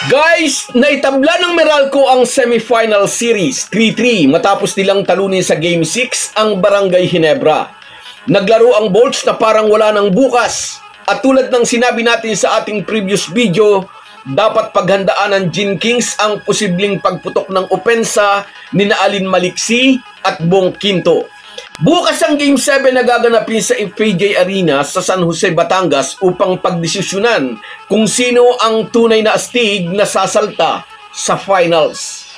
Guys, naitabla ng Meralco ang semifinal series 3-3 matapos nilang talunin sa Game 6 ang Barangay Ginebra. Naglaro ang Bolts na parang wala ng bukas. At tulad ng sinabi natin sa ating previous video, dapat paghandaan ng Gin Kings ang posibleng pagputok ng opensa ni Alin Maliksi at Bong Quinto. Bukas ang Game 7 na gaganapin sa FPJ Arena sa San Jose, Batangas upang pagdesisyonan kung sino ang tunay na astig na sasalta sa finals.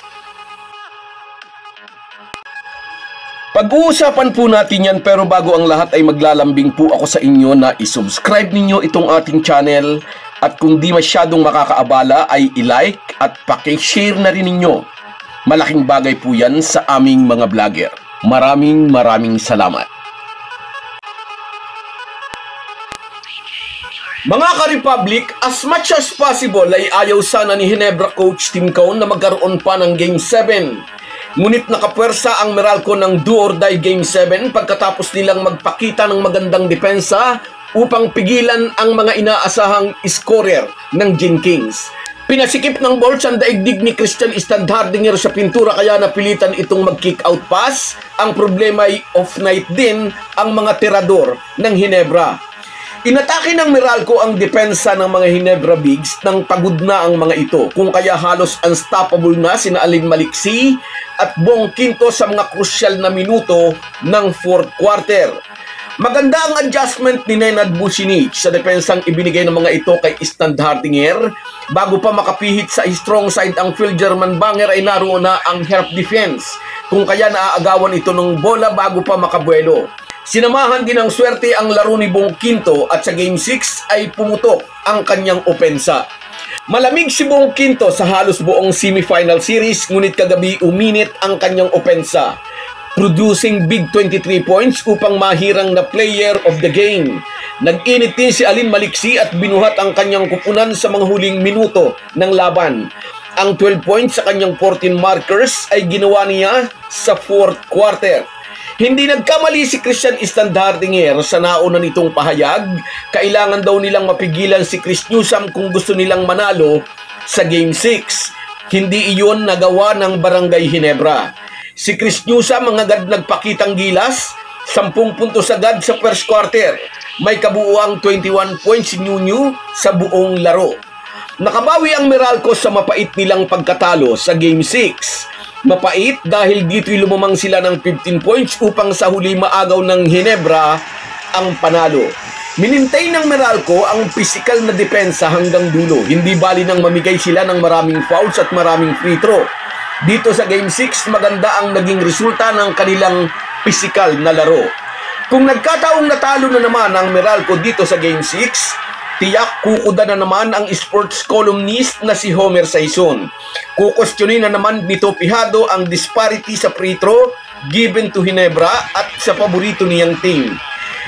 Pag-uusapan po natin yan, pero bago ang lahat ay maglalambing po ako sa inyo na isubscribe ninyo itong ating channel at kung di masyadong makakaabala ay i-like at paki-share na rin ninyo. Malaking bagay po yan sa aming mga vlogger. Maraming salamat. Mga ka-Republic, as much as possible ay ayaw sana ni Ginebra coach Tim Cone na magkaroon pa ng Game 7. Ngunit nakapwersa ang Meralco ng do-or-die Game 7 pagkatapos nilang magpakita ng magandang depensa upang pigilan ang mga inaasahang scorer ng Gin Kings. Pinasikip ng Bolts ang daigdig ni Christian Standhardinger sa pintura kaya napilitan itong mag-kick out pass. Ang problema ay off-night din ang mga tirador ng Ginebra. Inatake ng Meralco ang depensa ng mga Ginebra Bigs nang pagod na ang mga ito, kung kaya halos unstoppable na sina Alin Maliksi at Bong Quinto sa mga krusyal na minuto ng fourth quarter. Maganda ang adjustment ni Nenad Vucinic sa depensang ibinigay ng mga ito kay Standhardinger. Bago pa makapihit sa strong side ang Phil German Banger ay naroon na ang help defense, kung kaya naaagawan ito ng bola bago pa makabuelo. Sinamahan din ng swerte ang laro ni Bong Quinto at sa Game 6 ay pumutok ang kanyang opensa. Malamig si Bong Quinto sa halos buong semifinal series, ngunit kagabi uminit ang kanyang opensa, producing big 23 points upang mahirang na player of the game. Nag-init din si Alin Maliksi at binuhat ang kanyang kupunan sa mga huling minuto ng laban. Ang 12 points sa kanyang 14 markers ay ginawa niya sa fourth quarter. Hindi nagkamali si Christian Standhardinger sa nauna nitong pahayag. Kailangan daw nilang mapigilan si Chris Newsome kung gusto nilang manalo sa Game 6. Hindi iyon nagawa ng Barangay Ginebra. Si Chris Newsome ang agad nagpakitang gilas, 10 puntos agad sa first quarter. May kabuuang 21 points si Nunyu sa buong laro. Nakabawi ang Meralco sa mapait nilang pagkatalo sa Game 6. Mapait dahil dito'y lumamang sila ng 15 points upang sa huli maagaw ng Ginebra ang panalo. Minintay ng Meralco ang pisikal na depensa hanggang dulo. Hindi bali nang mamigay sila ng maraming fouls at maraming free throw. Dito sa Game 6, maganda ang naging resulta ng kanilang pisikal na laro. Kung nagkataong natalo na naman ang Meralco dito sa Game 6, tiyak kukuda na naman ang sports columnist na si Homer Saison. Kukwestiyonin na naman nito pihado ang disparity sa free throw given to Ginebra at sa paborito niyang team.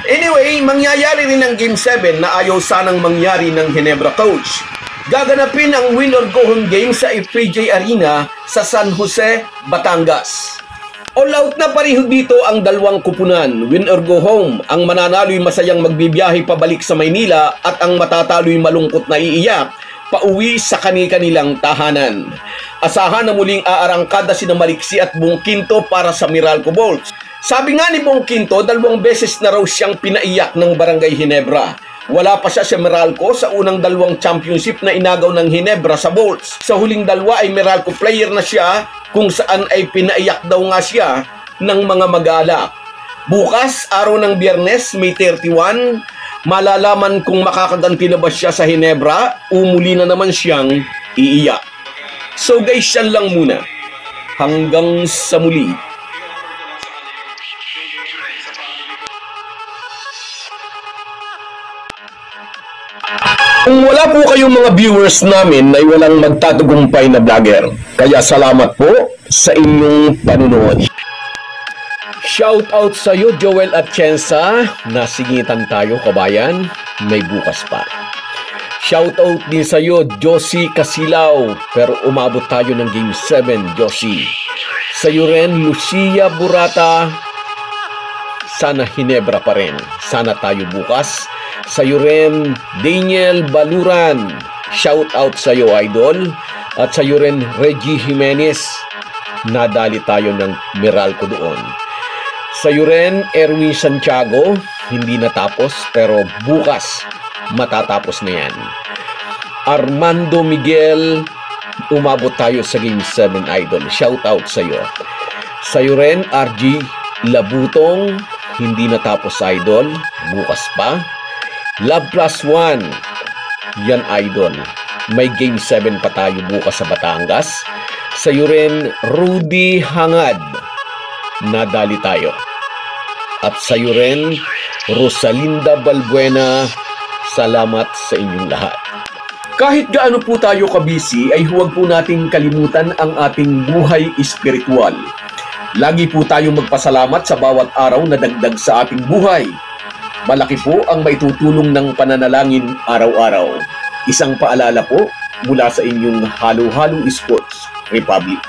Anyway, mangyayari rin ang Game 7 na ayaw sanang mangyari ng Ginebra coach. Gaganapin ang win or go home game sa FPJ Arena sa San Jose, Batangas. All out na pareho dito ang dalawang kupunan. Win or go home. Ang mananalo'y masayang magbibiyahe pabalik sa Maynila at ang matatalo'y malungkot na iiyak pauwi sa kani-kanilang tahanan. Asahan na muling aarangkada sina Maliksi at Bong Quinto para sa Meralco Bolts. Sabi nga ni Bong Quinto, 2 beses na raw siyang pinaiyak ng Barangay Ginebra. Wala pa siya sa Meralco sa unang 2 championship na inagaw ng Ginebra sa Bolts. Sa huling 2 ay Meralco player na siya, kung saan ay pinaiyak daw nga siya ng mga mag-aalak. Bukas, araw ng Biyernes, May 31, malalaman kung makakaganti na ba siya sa Ginebra o muli na naman siyang iiyak. So guys, yan lang muna. Hanggang sa muli. Kung wala po kayong mga viewers namin ay walang magtatagumpay na vlogger. Kaya salamat po sa inyong panunood. Shout out sa iyo, Joel Atienza. Nasingitan tayo, kabayan. May bukas pa. Shout out din sa iyo, Josie Casilaw. Pero umabot tayo ng Game 7, Josie. Sa iyo rin, Lucia Burata. Sana Ginebra pa rin. Sana tayo bukas. Sa iyo rin, Daniel Baluran. Shout out sa iyo, Idol. At sa iyo rin, Reggie Jimenez. Nadali tayo ng Meralco doon. Sa iyo rin, Erwin Santiago. Hindi natapos pero bukas matatapos na yan. Armando Miguel, umabot tayo sa Game 7, Idol. Shout out sa iyo. Sa iyo rin, RG Labutong. Hindi natapos, Idol. Bukas pa. Love Plus One. Yan, Idol. May Game 7 pa tayo bukas sa Batangas. Sa iyo rin, Rudy Hangad. Nadali tayo. At sa iyo rin, Rosalinda Balbuena. Salamat sa inyong lahat. Kahit gaano po tayo kabisi, ay huwag po nating kalimutan ang ating buhay espiritual. Lagi po tayong magpasalamat sa bawat araw na dagdag sa ating buhay. Malaki po ang maitutulong ng pananalangin araw-araw. Isang paalala po mula sa inyong Halo-Halo Sports Republic.